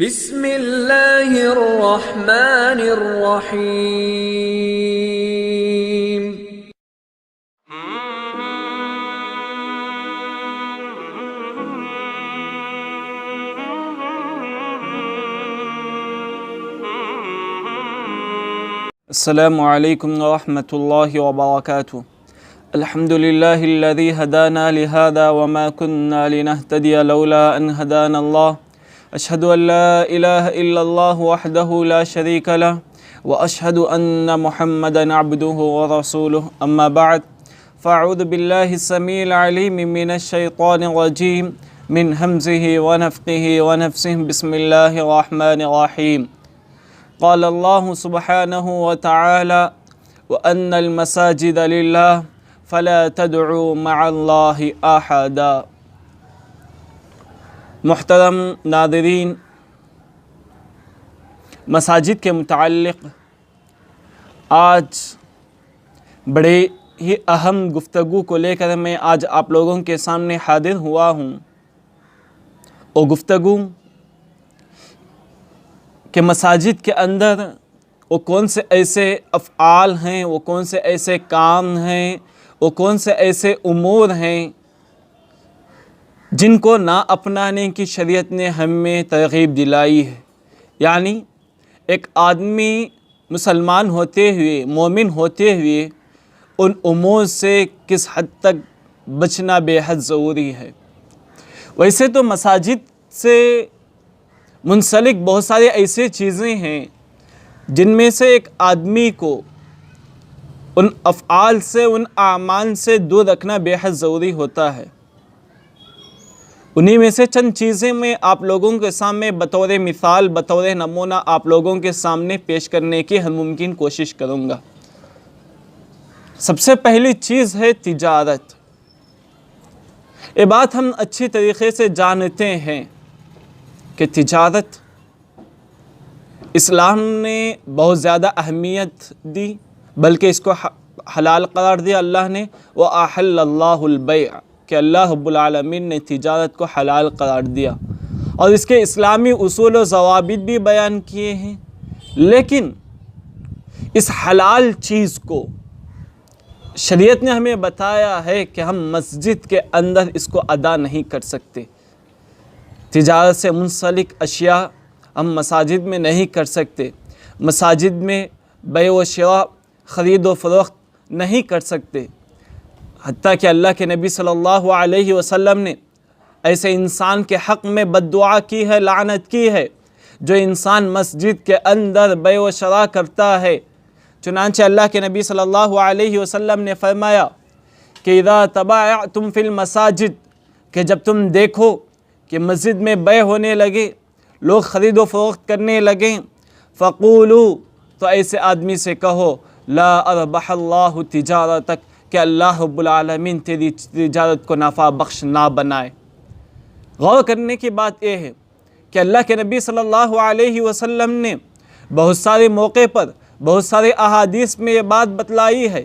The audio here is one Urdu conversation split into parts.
بسم اللہ الرحمن الرحیم۔ السلام علیکم ورحمۃ اللہ وبرکاتہ۔ الحمد للہ الذی ہدانا لہذا وما كنا لنہتدی لولا ان ہدانا اللہ۔ اشہد ان لا الہ الا اللہ وحدہ لا شریک لہ واشہد ان محمدا عبدہ ورسولہ، اما بعد فاعوذ باللہ السمیع العلیم من الشیطان الرجیم من ہمزہ ونفخہ ونفثہ، بسم اللہ الرحمن الرحیم۔ قال اللہ سبحانہ وتعالی وَأَنَّ الْمَسَاجِدَ لِلَّهِ فَلَا تَدْعُوا مَعَ اللَّهِ أَحَدًا۔ محترم ناظرین، مساجد کے متعلق آج بڑے ہی اہم گفتگو کو لے کر میں آج آپ لوگوں کے سامنے حاضر ہوا ہوں۔ اور گفتگو کہ مساجد کے اندر وہ کون سے ایسے افعال ہیں، وہ کون سے ایسے کام ہیں، وہ کون سے ایسے امور ہیں جن کو نہ اپنانے کی شریعت نے ہمیں ترغیب دلائی ہے۔ یعنی ایک آدمی مسلمان ہوتے ہوئے، مومن ہوتے ہوئے ان امور سے کس حد تک بچنا بے حد ضروری ہے۔ ویسے تو مساجد سے منسلک بہت سارے ایسے چیزیں ہیں جن میں سے ایک آدمی کو ان افعال سے، ان اعمال سے دور رکھنا بے حد ضروری ہوتا ہے۔ انہی میں سے چند چیزیں میں آپ لوگوں کے سامنے بطور مثال، بطور نمونہ آپ لوگوں کے سامنے پیش کرنے کی ہر ممکن کوشش کروں گا۔ سب سے پہلی چیز ہے تجارت۔ یہ بات ہم اچھی طریقے سے جانتے ہیں کہ تجارت اسلام نے بہت زیادہ اہمیت دی، بلکہ اس کو حلال قرار دیا اللہ نے۔ وَأَحَلَّ اللَّهُ الْبَيْعَ، کہ اللہ رب العالمین نے تجارت کو حلال قرار دیا، اور اس کے اسلامی اصول و ضوابط بھی بیان کیے ہیں۔ لیکن اس حلال چیز کو شریعت نے ہمیں بتایا ہے کہ ہم مسجد کے اندر اس کو ادا نہیں کر سکتے۔ تجارت سے منسلک اشیاء ہم مساجد میں نہیں کر سکتے۔ مساجد میں بیع و شراء، خرید و فروخت نہیں کر سکتے۔ حتیٰ کہ اللہ کے نبی صلی اللہ علیہ وسلم نے ایسے انسان کے حق میں بد دعا کی ہے، لعنت کی ہے، جو انسان مسجد کے اندر بیع و شراء کرتا ہے۔ چنانچہ اللہ کے نبی صلی اللہ علیہ وسلم نے فرمایا کہ اذا تبایعتم فی المساجد، کہ جب تم دیکھو کہ مسجد میں بیع ہونے لگے، لوگ خرید و فروخت کرنے لگیں، فقولوا، تو ایسے آدمی سے کہو لا اربح اللہ تجارتک، کہ اللہ رب العالمین تیری تجارت کو نفع بخش نہ بنائے۔ غور کرنے کی بات یہ ہے کہ اللہ کے نبی صلی اللہ علیہ وسلم نے بہت سارے موقع پر، بہت سارے احادیث میں یہ بات بتلائی ہے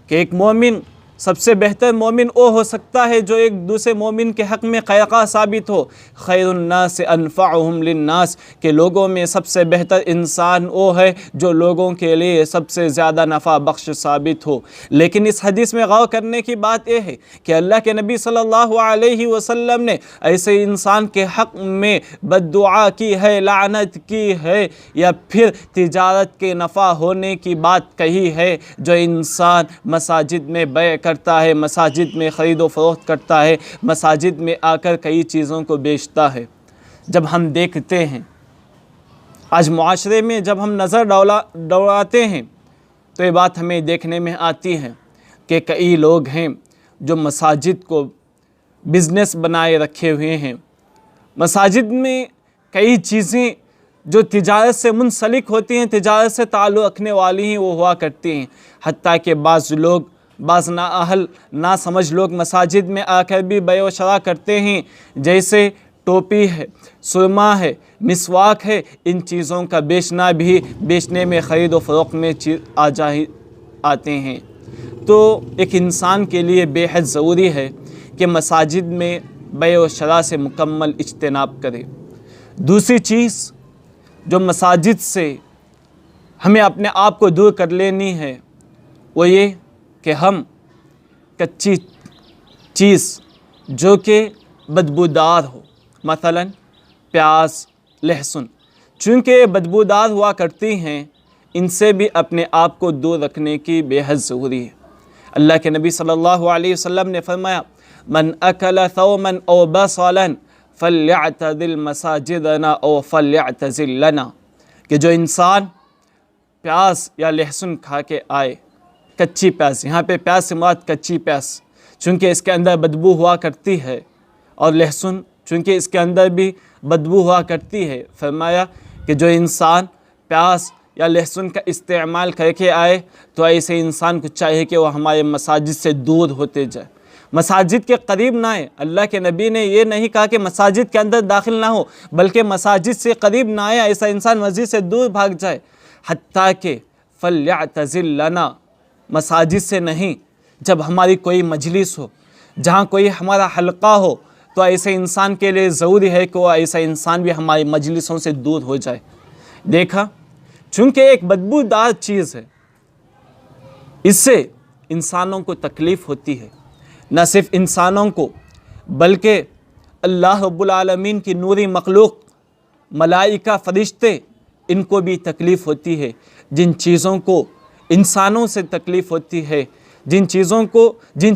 کہ ایک مومن، سب سے بہتر مومن وہ ہو سکتا ہے جو ایک دوسرے مومن کے حق میں خیرخواہ ثابت ہو۔ خیر الناس انفعهم للناس، کہ لوگوں میں سب سے بہتر انسان وہ ہے جو لوگوں کے لیے سب سے زیادہ نفع بخش ثابت ہو۔ لیکن اس حدیث میں غور کرنے کی بات یہ ہے کہ اللہ کے نبی صلی اللہ علیہ وسلم نے ایسے انسان کے حق میں بد دعا کی ہے، لعنت کی ہے، یا پھر تجارت کے نفع ہونے کی بات کہی ہے۔ جو انسان مساجد میں بیع کرتا ہے، مساجد میں خرید و فروخت کرتا ہے، مساجد میں آ کر کئی چیزوں کو بیچتا ہے۔ جب ہم دیکھتے ہیں آج معاشرے میں، جب ہم نظر دوڑاتے ہیں تو یہ بات ہمیں دیکھنے میں آتی ہے کہ کئی لوگ ہیں جو مساجد کو بزنس بنائے رکھے ہوئے ہیں۔ مساجد میں کئی چیزیں جو تجارت سے منسلک ہوتی ہیں، تجارت سے تعلق رکھنے والی ہیں، وہ ہوا کرتی ہیں۔ حتیٰ کہ بعض لوگ، بعض نااہل، ناسمجھ لوگ مساجد میں آ کر بھی بیع و شراء کرتے ہیں، جیسے ٹوپی ہے، سرما ہے، مسواک ہے۔ ان چیزوں کا بیچنے میں، خرید و فروخت میں آتے ہیں۔ تو ایک انسان کے لیے بے حد ضروری ہے کہ مساجد میں بیع و شراء سے مکمل اجتناب کرے۔ دوسری چیز جو مساجد سے ہمیں اپنے آپ کو دور کر لینی ہے وہ یہ کہ ہم کچی چیز جو کہ بدبودار ہو، مثلا پیاز، لہسن، چونکہ یہ بدبودار ہوا کرتی ہیں، ان سے بھی اپنے آپ کو دور رکھنے کی بے حد ضروری ہے۔ اللہ کے نبی صلی اللہ علیہ وسلم نے فرمایا من اکل ثوما او بصلا فلیعتزل مساجدنا او فلیعتزل لنا، کہ جو انسان پیاز یا لہسن کھا کے آئے، کچی پیاز، یہاں پہ پیاز سے مراد کچی پیاز، چونکہ اس کے اندر بدبو ہوا کرتی ہے، اور لہسن چونکہ اس کے اندر بھی بدبو ہوا کرتی ہے، فرمایا کہ جو انسان پیاز یا لہسن کا استعمال کر کے آئے تو ایسے انسان کو چاہیے کہ وہ ہمارے مساجد سے دور ہوتے جائے، مساجد کے قریب نہ آئے۔ اللہ کے نبی نے یہ نہیں کہا کہ مساجد کے اندر داخل نہ ہو، بلکہ مساجد سے قریب نہ آئے، ایسا انسان مسجد سے دور بھاگ جائے، حتیٰ کہ فلیعتزل لنا، مساجد سے نہیں، جب ہماری کوئی مجلس ہو، جہاں کوئی ہمارا حلقہ ہو، تو ایسے انسان کے لیے ضروری ہے کہ وہ ایسا انسان بھی ہماری مجلسوں سے دور ہو جائے۔ دیکھا، چونکہ ایک بدبودار چیز ہے، اس سے انسانوں کو تکلیف ہوتی ہے، نہ صرف انسانوں کو بلکہ اللہ رب العالمین کی نوری مخلوق، ملائکہ، فرشتے، ان کو بھی تکلیف ہوتی ہے۔ جن چیزوں کو انسانوں سے تکلیف ہوتی ہے، جن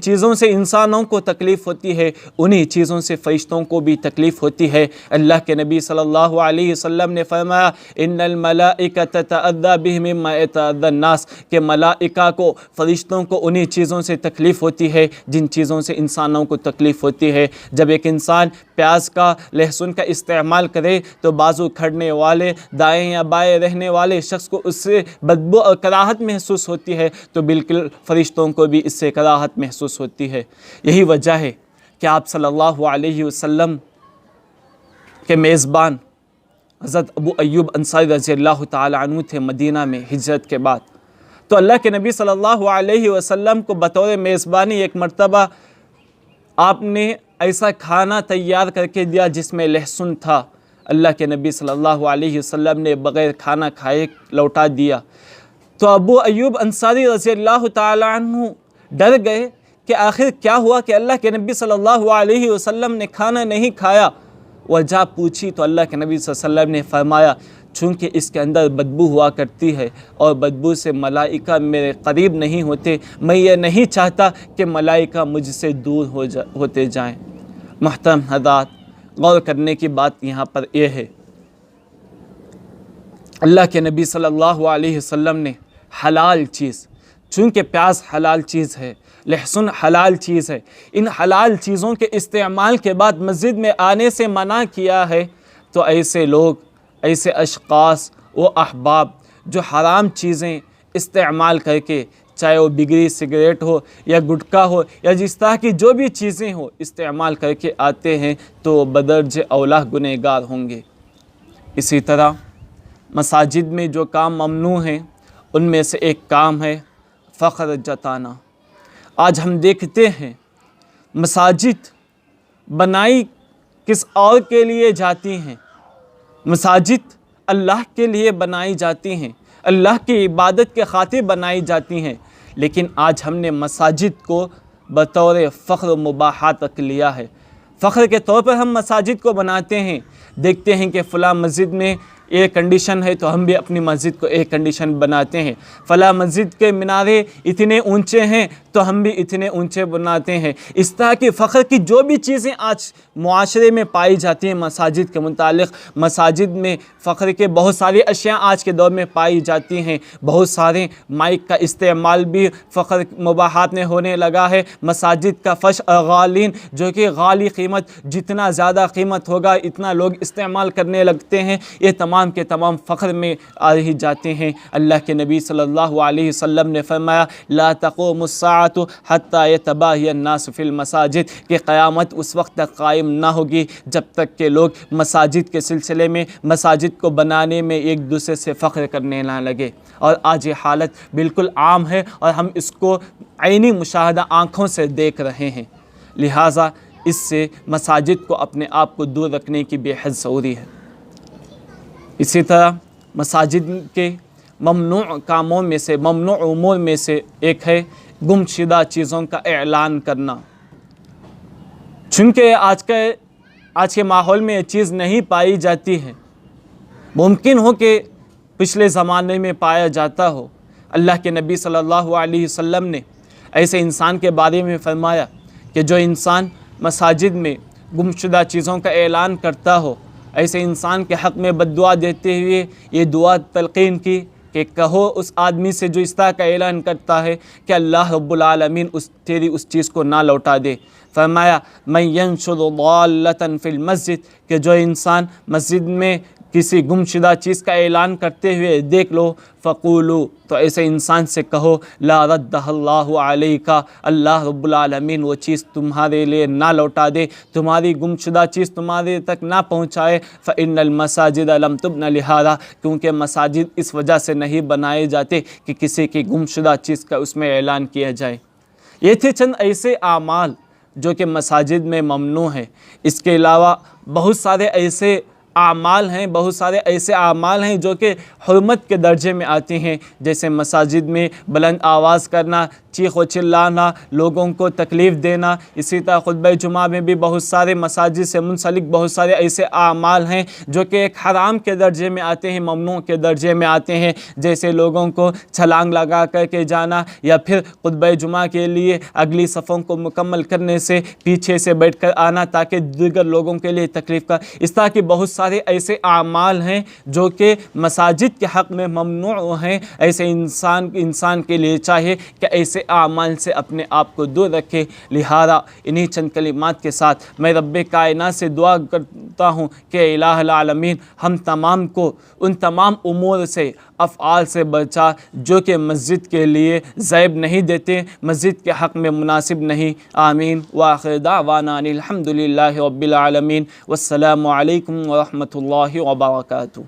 چیزوں سے انسانوں کو تکلیف ہوتی ہے، انہی چیزوں سے فرشتوں کو بھی تکلیف ہوتی ہے۔ اللہ کے نبی صلی اللہ علیہ وسلم نے فرمایا ان الملائکۃ تتأذی بہ مما یتأذی الناس، کہ ملائکہ کو، فرشتوں کو انہی چیزوں سے تکلیف ہوتی ہے جن چیزوں سے انسانوں کو تکلیف ہوتی ہے۔ جب ایک انسان پیاز کا، لہسن کا استعمال کرے تو بازو کھڑنے والے، دائیں یا بائیں رہنے والے شخص کو اس سے بدبو اور کراہت محسوس ہوتی ہے، تو بالکل فرشتوں کو بھی اس سے کراہت محسوس ہوتی ہے۔ یہی وجہ ہے کہ آپ صلی اللہ علیہ وسلم کے میزبان حضرت ابو ایوب انصاری رضی اللہ تعالی عنہ تھے مدینہ میں ہجرت کے بعد، تو اللہ کے نبی صلی اللہ علیہ وسلم کو بطور میزبانی ایک مرتبہ آپ نے ایسا کھانا تیار کر کے دیا جس میں لہسن تھا۔ اللہ کے نبی صلی اللہ علیہ وسلم نے بغیر کھانا کھائے لوٹا دیا، تو ابو ایوب انصاری رضی اللہ تعالی عنہ ڈر گئے کہ آخر کیا ہوا کہ اللہ کے نبی صلی اللہ علیہ وسلم نے کھانا نہیں کھایا۔ وجہ پوچھی تو اللہ کے نبی صلی اللہ علیہ وسلم نے فرمایا چونکہ اس کے اندر بدبو ہوا کرتی ہے اور بدبو سے ملائکہ میرے قریب نہیں ہوتے، میں یہ نہیں چاہتا کہ ملائکہ مجھ سے دور ہوتے جائیں۔ محترم حضرات، غور کرنے کی بات یہاں پر یہ ہے، اللہ کے نبی صلی اللہ علیہ وسلم نے حلال چیز، چونکہ پیاز حلال چیز ہے، لہسن حلال چیز ہے، ان حلال چیزوں کے استعمال کے بعد مسجد میں آنے سے منع کیا ہے، تو ایسے لوگ، ایسے اشخاص و احباب جو حرام چیزیں استعمال کر کے، چاہے وہ بگڑی سگریٹ ہو یا گٹکا ہو یا جس طرح کی جو بھی چیزیں ہو استعمال کر کے آتے ہیں، تو وہ بدرجہ اولیٰ گنہگار ہوں گے۔ اسی طرح مساجد میں جو کام ممنوع ہیں ان میں سے ایک کام ہے فخر جتانا۔ آج ہم دیکھتے ہیں مساجد بنائی کس اور کے لیے جاتی ہیں، مساجد اللہ کے لیے بنائی جاتی ہیں، اللہ کی عبادت کے خاطر بنائی جاتی ہیں، لیکن آج ہم نے مساجد کو بطور فخر و مباحات رکھ لیا ہے۔ فخر کے طور پر ہم مساجد کو بناتے ہیں، دیکھتے ہیں کہ فلاں مسجد میں ایئر کنڈیشن ہے تو ہم بھی اپنی مسجد کو ایئر کنڈیشن بناتے ہیں، فلاں مسجد کے مینارے اتنے اونچے ہیں تو ہم بھی اتنے اونچے بناتے ہیں۔ اس طرح کی فخر کی جو بھی چیزیں آج معاشرے میں پائی جاتی ہیں مساجد کے متعلق، مساجد میں فخر کے بہت ساری اشیاء آج کے دور میں پائی جاتی ہیں، بہت سارے مائک کا استعمال بھی فخر مباحات میں ہونے لگا ہے۔ مساجد کا فرش غالین، جو کہ غالی قیمت، جتنا زیادہ قیمت ہوگا اتنا لوگ استعمال کرنے لگتے ہیں، یہ تمام کے تمام فخر میں آ ہی جاتے ہیں۔ اللہ کے نبی صلی اللہ علیہ وسلم نے فرمایا لا تقوم الساعة حتى يتباهى الناس في المساجد، کہ قیامت اس وقت تک قائم نہ ہوگی جب تک کہ لوگ مساجد کے سلسلے میں، مساجد کو بنانے میں ایک دوسرے سے فخر کرنے نہ لگے۔ اور آج یہ حالت بالکل عام ہے اور ہم اس کو عینی مشاہدہ آنکھوں سے دیکھ رہے ہیں، لہٰذا اس سے مساجد کو اپنے آپ کو دور رکھنے کی بے حد ضروری ہے۔ اسی طرح مساجد کے ممنوع کاموں میں سے، ممنوع امور میں سے ایک ہے گمشدہ چیزوں کا اعلان کرنا۔ چونکہ آج کے ماحول میں یہ چیز نہیں پائی جاتی ہے، ممکن ہو کہ پچھلے زمانے میں پایا جاتا ہو۔ اللہ کے نبی صلی اللہ علیہ وسلم نے ایسے انسان کے بارے میں فرمایا کہ جو انسان مساجد میں گمشدہ چیزوں کا اعلان کرتا ہو، ایسے انسان کے حق میں بد دعا دیتے ہوئے یہ دعا تلقین کی کہ کہو اس آدمی سے جو اس طرح کا اعلان کرتا ہے کہ اللہ رب العالمین تیری اس چیز کو نہ لوٹا دے۔ فرمایا من ینشر ضالۃ فی المسجد، کہ جو انسان مسجد میں کسی گمشدہ چیز کا اعلان کرتے ہوئے دیکھ لو، فقولو، تو ایسے انسان سے کہو لا ردہ اللہ علیک، اللہ رب العالمین وہ چیز تمہارے لیے نہ لوٹا دے، تمہاری گمشدہ چیز تمہارے تک نہ پہنچائے۔ فإن المساجد لم تبن لہذا، کیونکہ مساجد اس وجہ سے نہیں بنائے جاتے کہ کسی کی گمشدہ چیز کا اس میں اعلان کیا جائے۔ یہ تھے چند ایسے اعمال جو کہ مساجد میں ممنوع ہیں۔ اس کے علاوہ بہت سارے ایسے اعمال ہیں جو کہ حرمت کے درجے میں آتے ہیں، جیسے مساجد میں بلند آواز کرنا، چیخ و چلانا، لوگوں کو تکلیف دینا۔ اسی طرح خطبہ جمعہ میں بھی بہت سارے مساجد سے منسلک بہت سارے ایسے اعمال ہیں جو کہ ایک حرام کے درجے میں آتے ہیں، ممنوع کے درجے میں آتے ہیں، جیسے لوگوں کو چھلانگ لگا کر کے جانا، یا پھر خطبہ جمعہ کے لیے اگلی صفوں کو مکمل کرنے سے پیچھے سے بیٹھ کر آنا تاکہ دیگر لوگوں کے لیے تکلیف کا۔ اس طرح کے بہت سارے ایسے اعمال ہیں جو کہ مساجد کے حق میں ممنوع ہیں۔ ایسے انسان کے لیے چاہیے کہ ایسے اعمال سے اپنے آپ کو دور رکھے۔ لہذا انہی چند کلمات کے ساتھ میں رب کائنات سے دعا کرتا ہوں کہ الہ العالمین ہم تمام کو ان تمام امور سے، افعال سے بچا جو کہ مسجد کے لیے زیب نہیں دیتے، مسجد کے حق میں مناسب نہیں۔ آمین۔ وآخر دعوانا الحمد للہ رب العالمین، والسلام علیکم ورحمۃ اللہ وبرکاتہ۔